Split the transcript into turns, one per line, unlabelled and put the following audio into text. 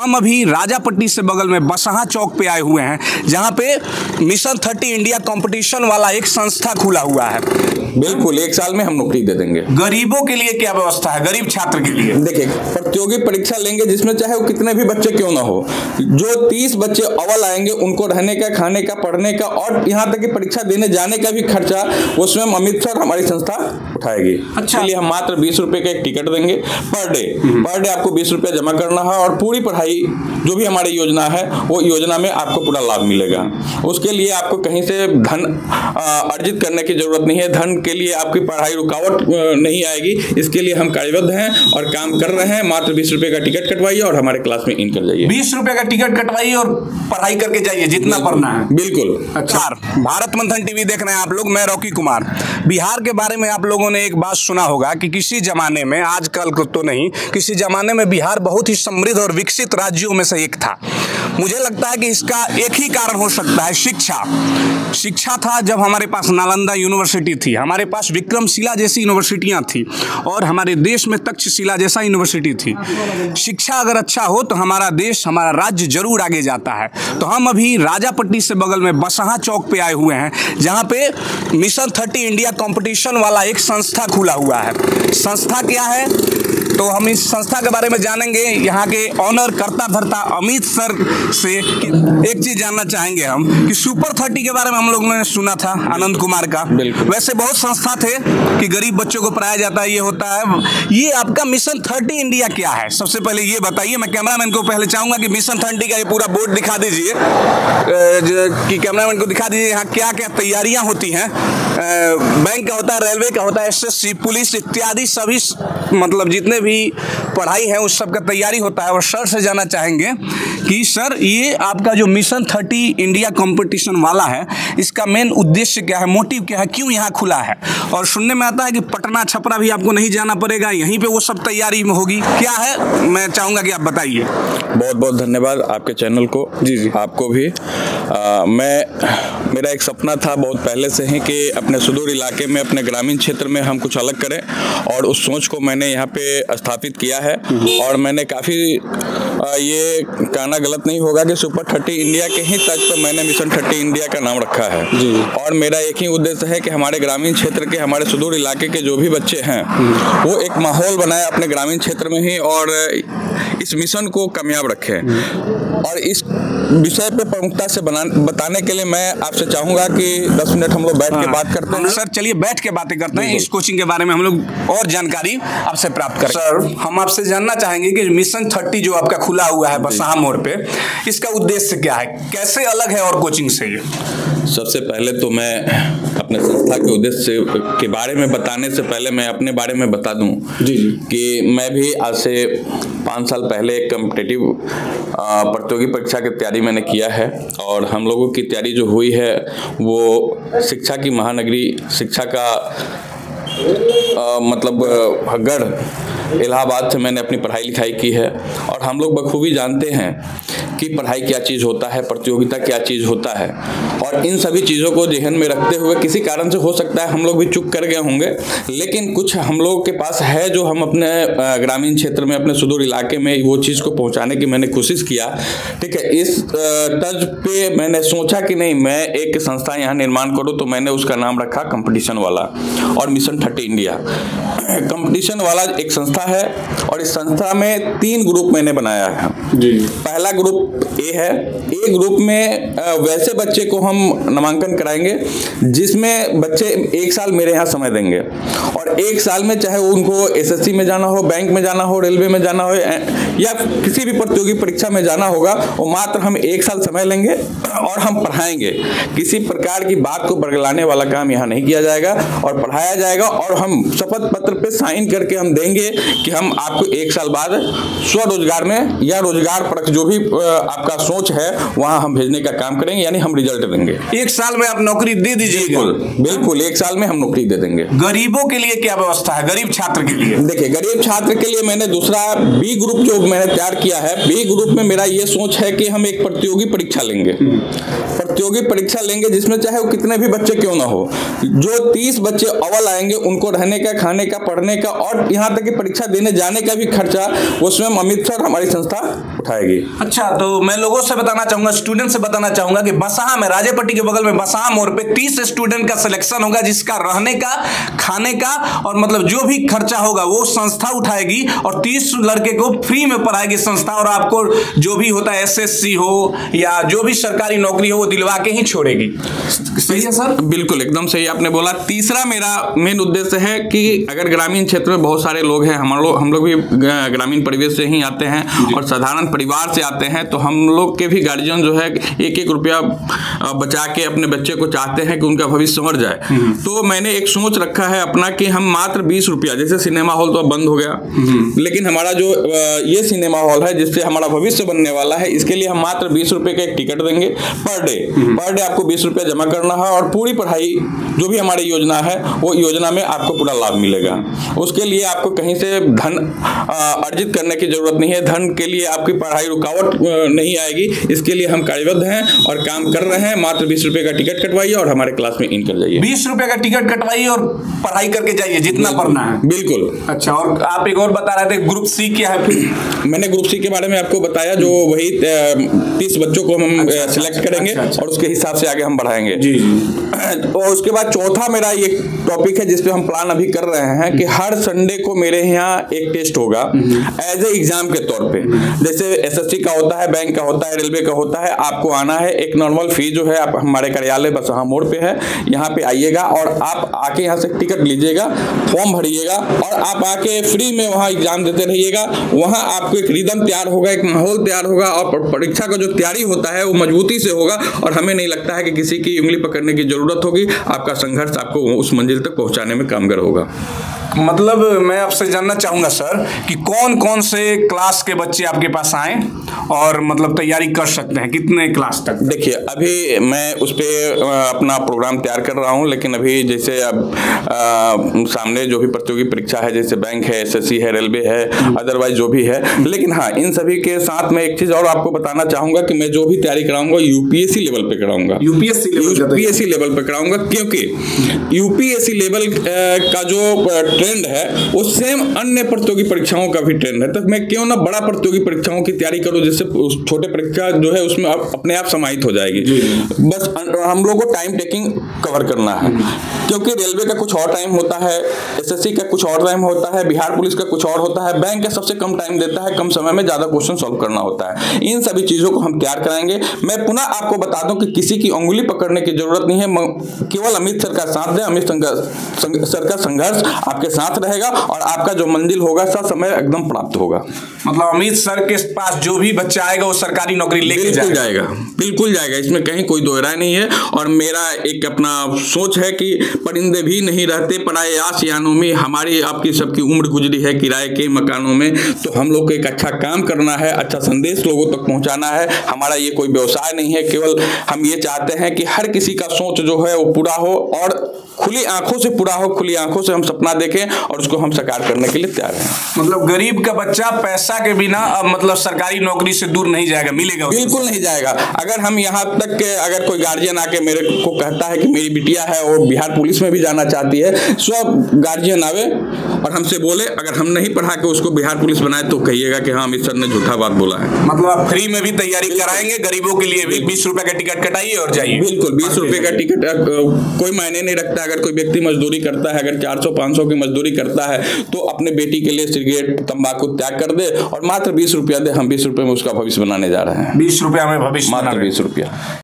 हम अभी राजापट्टी से बगल में बसहा चौक पे आए हुए हैं, जहां पे मिशन 30 इंडिया कंपटीशन वाला एक संस्था खुला हुआ है।
बिल्कुल, 1 साल में हम नौकरी दे देंगे।
गरीबों के लिए क्या व्यवस्था है, गरीब छात्र के लिए?
देखिए, प्रतियोगी परीक्षा लेंगे जिसमें चाहे वो कितने भी बच्चे क्यों ना हो, जो 30 बच्चे अव्वल आएंगे उनको रहने का, खाने का, पढ़ने का और यहाँ तक कि परीक्षा देने जाने का भी खर्चा वो स्वयं अमित सर हमारी संस्था उठाएगी।
अच्छा।
इसलिए हम मात्र 20 रुपए का एक टिकट देंगे पर डे आपको 20 रुपया जमा करना है और पूरी पढ़ाई जो भी हमारी योजना है वो योजना में आपको पूरा लाभ मिलेगा। उसके लिए आपको कहीं से धन अर्जित करने की जरूरत नहीं है, धन के लिए आपकी पढ़ाई रुकावट नहीं आएगी। इसके लिए हम कार्यबद्ध हैं और काम कर रहे हैं। मात्र 20 रुपए का टिकट कटवाइए और हमारे क्लास में इन कर जाइए।
20 रुपए का टिकट कटवाइए और पढ़ाई करके जाइए जितना पढ़ना है।
बिल्कुल।
अच्छा, भारत मंथन टीवी देख रहे हैं आप लोग, मैं रॉकी कुमार। बिहार के बारे में आप लोगों ने एक बात सुना होगा कि किसी जमाने में, आजकल को तो नहीं, किसी जमाने में बिहार बहुत ही समृद्ध और विकसित राज्यों में से एक था। मुझे लगता है कि इसका एक ही कारण हो सकता है, शिक्षा था। जब हमारे पास नालंदा यूनिवर्सिटी थी, हमारे पास विक्रमशिला जैसी यूनिवर्सिटियां थी और हमारे देश में तक्षशिला जैसा यूनिवर्सिटी थी। शिक्षा अगर अच्छा हो तो हमारा देश, हमारा राज्य जरूर आगे जाता है। तो हम अभी राजापट्टी से बगल में बसहा चौक पे आए हुए हैं, जहां पे मिशन 30 इंडिया कंपटीशन वाला एक संस्था खुला हुआ है। संस्था क्या है तो हम इस संस्था के बारे में जानेंगे यहाँ के ऑनर करता धरता अमित सर से। एक चीज जानना चाहेंगे हम कि सुपर 30 के बारे में हम लोगों ने सुना था, आनंद कुमार का। वैसे बहुत संस्था थे कि गरीब बच्चों को पढ़ाया जाता है, ये होता है। ये आपका मिशन 30 इंडिया क्या है, सबसे पहले ये बताइए। मैं कैमरामैन को पहले चाहूंगा कि मिशन 30 का ये पूरा बोर्ड दिखा दीजिए, कि कैमरामैन को दिखा दीजिए यहाँ क्या क्या तैयारियां होती हैं। बैंक का होता है, रेलवे का होता है, SSC, पुलिस इत्यादि सभी, मतलब जितने भी पढ़ाई है उस सब का तैयारी होता है। और सर से जानना चाहेंगे कि सर ये आपका जो मिशन 30 इंडिया कंपटीशन वाला है, इसका मेन उद्देश्य क्या है, मोटिव क्या है, क्यों यहाँ खुला है? और सुनने में आता है कि पटना छपरा भी आपको नहीं जाना पड़ेगा, यहीं पे वो सब तैयारी होगी, क्या है? मैं चाहूंगा कि आप बताइए।
बहुत बहुत धन्यवाद आपके चैनल को। जी आपको भी। मेरा एक सपना था बहुत पहले से ही कि अपने सुदूर इलाके में, अपने ग्रामीण क्षेत्र में हम कुछ अलग करें, और उस सोच को मैंने यहाँ पे स्थापित किया है। और मैंने काफ़ी, ये कहना गलत नहीं होगा कि सुपर 30 इंडिया के ही तर्ज पर मैंने मिशन 30 इंडिया का नाम रखा है जी। और मेरा एक ही उद्देश्य है कि हमारे ग्रामीण क्षेत्र के, हमारे सुदूर इलाके के जो भी बच्चे हैं वो एक माहौल बनाए अपने ग्रामीण क्षेत्र में ही और इस मिशन को कामयाब रखें। और इस विषय पे प्रमुखता से बताने के लिए मैं आपसे चाहूंगा कि 10 मिनट हम लोग बैठ के बात करते हैं।
सर चलिए बैठ के बातें करते हैं, इस कोचिंग के बारे में हम लोग और जानकारी आपसे प्राप्त करें। सर हम आपसे जानना चाहेंगे कि मिशन 30 जो आपका खुला हुआ है बसहा मोड़ पे, इसका उद्देश्य क्या है, कैसे अलग है और कोचिंग से? ये
सबसे पहले तो मैं अपने संस्था के उद्देश्य के बारे में बताने से पहले मैं अपने बारे में बता दूं जी कि मैं भी आज से 5 साल पहले एक कॉम्पिटिटिव प्रतियोगी परीक्षा की तैयारी मैंने किया है। और हम लोगों की तैयारी जो हुई है वो शिक्षा की महानगरी, शिक्षा का मतलब गढ़ इलाहाबाद से मैंने अपनी पढ़ाई लिखाई की है। और हम लोग बखूबी जानते हैं कि पढ़ाई क्या चीज़ होता है, प्रतियोगिता क्या चीज़ होता है। और इन सभी चीज़ों को ध्यान में रखते हुए, किसी कारण से हो सकता है हम लोग भी चूक कर गए होंगे, लेकिन कुछ हम लोगों के पास है जो हम अपने ग्रामीण क्षेत्र में, अपने सुदूर इलाके में वो चीज़ को पहुंचाने की मैंने कोशिश किया। ठीक है, इस तर्ज पे मैंने सोचा कि नहीं, मैं एक संस्था यहाँ निर्माण करूँ, तो मैंने उसका नाम रखा कंपटीशन वाला और मिशन 30 इंडिया। कंपटीशन वाला एक संस्था है और इस संस्था में 3 ग्रुप मैंने बनाया है जी। पहला ग्रुप ए है। ए ग्रुप में वैसे बच्चे को हम नामांकन कराएंगे जिसमें बच्चे 1 साल मेरे यहाँ समय देंगे, और 1 साल में चाहे उनको SSC में जाना हो, बैंक में जाना हो, रेलवे में जाना हो या किसी भी प्रतियोगी परीक्षा में जाना होगा, वो मात्र हम 1 साल समय लेंगे और हम पढ़ाएंगे। किसी प्रकार की बात को बरगलाने वाला काम यहाँ नहीं किया जाएगा और पढ़ाया जाएगा। और हम शपथ पत्र पे साइन करके हम देंगे कि हम आपको 1 साल बाद स्वरोजगार में या रोजगार परक जो भी आपका सोच है वहां हम भेजने का काम करेंगे, यानी हम रिजल्ट देंगे।
1 साल में आप नौकरी दे दीजिएगा?
बिल्कुल 1 साल में हम नौकरी दे देंगे।
गरीबों के लिए क्या व्यवस्था है, गरीब छात्र के लिए?
देखिए, गरीब छात्र के लिए मैंने दूसरा बी ग्रुप जो मैंने तैयार किया है, बी ग्रुप में मेरा ये सोच है कि हम एक प्रतियोगी परीक्षा लेंगे। प्रतियोगी परीक्षा लेंगे जिसमें चाहे वो कितने भी बच्चे क्यों ना हो, जो 30 बच्चे अव्वल आएंगे उनको रहने का, खाने का, पढ़ने का और यहाँ तक कि परीक्षा देने जाने का भी खर्चा वो स्वयं अमित सर हमारी संस्था उठाएगी।
अच्छा, तो मैं लोगों से बताना चाहूंगा, स्टूडेंट से बताना चाहूंगा कि बसहा में, राजेपट्टी के बगल में बसहा मोड़ पे 30 स्टूडेंट का सिलेक्शन होगा, जिसका रहने का, खाने का और मतलब जो भी खर्चा होगा वो संस्था उठाएगी और 30 लड़के को फ्री में पढ़ाएगी संस्था, और आपको जो भी होता है SSC हो या जो भी सरकारी नौकरी हो वो दिलवा के ही छोड़ेगी। सही है सर?
बिल्कुल, एकदम सही आपने बोला। तीसरा मेरा मेन उद्देश्य है कि अगर ग्रामीण क्षेत्र में बहुत सारे लोग हैं, हम लोग भी ग्रामीण परिवेश से ही आते हैं और साधारण परिवार से आते हैं, तो हम लोग के भी गार्जियन जो है एक एक रुपया बचा के अपने बच्चे को चाहते हैं कि उनका भविष्य संवर जाए। तो मैंने एक सोच रखा है अपना कि हम मात्र 20 रुपया, जैसे सिनेमा हॉल तो अब बंद हो गया, लेकिन हमारा जो ये सिनेमा हॉल है जिससे हमारा भविष्य बनने वाला है, इसके लिए हम मात्र 20 रुपए का एक टिकट देंगे पर डे आपको 20 रुपया जमा करना है और पूरी पढ़ाई जो भी हमारी योजना है वो योजना में आपको पूरा लाभ मिलेगा। उसके लिए आपको कहीं से धन अर्जित करने की जरूरत नहीं है, धन के लिए आपकी पढ़ाई रुकावट नहीं आएगी। इसके लिए हम कार्यबद्ध हैं और काम कर रहे हैं। मात्र 20 रुपए का टिकट कटवाइए और हमारे क्लास में इन कर जाइए।
20 रुपए का टिकट कटवाइए और पढ़ाई करके जाइए जितना पढ़ना है।
बिल्कुल।
अच्छा, और आप एक और बता रहे थे ग्रुप सी क्या है? फिर
मैंने ग्रुप सी के बारे में आपको बताया, जो वही 30 बच्चों को हम सिलेक्ट करेंगे और उसके हिसाब से आगे हम बढ़ाएंगे।
जी।
और उसके बाद चौथा मेरा ये टॉपिक है जिसपे हम प्लान अभी कर रहे हैं कि हर संडे को मेरे यहाँ एक टेस्ट होगा एज ए एग्जाम के तौर पे। जैसे SSC का होता है, बैंक का होता है, रेलवे का होता है, आपको आना है। एक नॉर्मल फी जो है आप हमारे कार्यालय बसहा मोड़ पे है, यहाँ पे आइएगा और आप आके यहाँ से टिकट लीजिएगा, फॉर्म भरिएगा और आप आके फ्री में वहाँ एग्जाम देते रहिएगा। वहाँ आपको एक रिदम तैयार होगा, एक माहौल तैयार होगा और परीक्षा का जो तैयारी होता है वो मजबूती से होगा और हमें नहीं लगता है कि किसी की उंगली पकड़ने की जरूरत होगी। आपका संघर्ष आपको उस मंजिल तक पहुंचाने में कामगार होगा।
मतलब मैं आपसे जानना चाहूंगा सर कि कौन कौन से क्लास के बच्चे आपके पास आए और मतलब तैयारी कर सकते हैं, कितने क्लास तक?
देखिए, अभी मैं उस पर अपना प्रोग्राम तैयार कर रहा हूं, लेकिन अभी जैसे अब सामने जो भी प्रतियोगी परीक्षा है, जैसे बैंक है, SSC है, रेलवे है, अदरवाइज जो भी है, लेकिन हाँ, इन सभी के साथ में एक चीज और आपको बताना चाहूंगा कि मैं जो भी तैयारी कराऊंगा UPSC लेवल पे कराऊंगा। UPSC लेवल पे कराऊंगा क्योंकि UPSC लेवल का जो ट्रेंड है वो सेम अन्य प्रतियोगी परीक्षाओं का भी ट्रेंड है। तो मैं क्यों ना बड़ा प्रतियोगी परीक्षाओं की तैयारी करूं, जिससे छोटे परीक्षा जो है उसमें अपने आप समाहित हो जाएगी। बस हम लोगों को टाइम टेकिंग कवर करना है, क्योंकि रेलवे का कुछ और टाइम होता है, SSC का कुछ और टाइम होता है, बिहार पुलिस का कुछ और होता है, बैंक का सबसे कम टाइम देता है, कम समय में ज्यादा क्वेश्चन सॉल्व करना होता है। इन सभी चीजों को हम तैयार कराएंगे। मैं पुनः आपको बता दूं कि किसी की उंगली पकड़ने की जरूरत नहीं है, केवल अमित सर का साथ दें। अमित सर का संघर्ष आपके साथ रहेगा और आपका जो मंजिल होगा समय एकदम प्राप्त होगा।
मतलब अमित सर के पास जो भी बच्चा आएगा वो सरकारी नौकरी लेके
जाएगा। बिल्कुल जाएगा, इसमें कहीं कोई दो राय नहीं है। और मेरा एक अपना सोच है कि परिंदे भी नहीं रहते पराए आशियानों में। हमारी आपकी सबकी उम्र गुजरी है किराए के मकानों में, तो हम लोग को एक अच्छा काम करना है, अच्छा संदेश लोगों तक पहुंचाना है। हमारा ये कोई व्यवसाय नहीं है, केवल हम ये चाहते हैं कि हर किसी का सोच जो है वो पूरा हो और खुली आंखों से पूरा हो। खुली आंखों से हम सपना देखें और उसको हम साकार करने के लिए तैयार हैं।
मतलब गरीब का बच्चा पैसा के बिना अब मतलब सरकारी नौकरी से दूर नहीं जाएगा, मिलेगा?
बिल्कुल नहीं जाएगा। अगर हम यहाँ तक के अगर कोई गार्जियन आके मेरे को कहता है कि मेरी बिटिया है और बिहार पुलिस में भी जाना चाहती है, सब गार्जियन आवे और हमसे बोले, अगर हम नहीं पढ़ा के उसको बिहार पुलिस बनाए तो कहिएगा कि हाँ अमित सर ने झूठा बात बोला है।
मतलब आप फ्री में भी तैयारी कराएंगे, गरीबों के लिए भी 20 रुपए का टिकट कटाइए और जाइए।
बिल्कुल, 20 रुपए का टिकट कोई मायने नहीं रखता। अगर कोई व्यक्ति मजदूरी करता है, अगर 400-500 की मजदूरी करता है, तो अपने बेटी के लिए सिगरेट तंबाकू त्याग कर दे और मात्र 20 रुपया दे। हम 20 रुपए में उसका भविष्य बनाने जा रहे हैं।
20 रुपया में भविष्य,
मात्र 20 रुपया।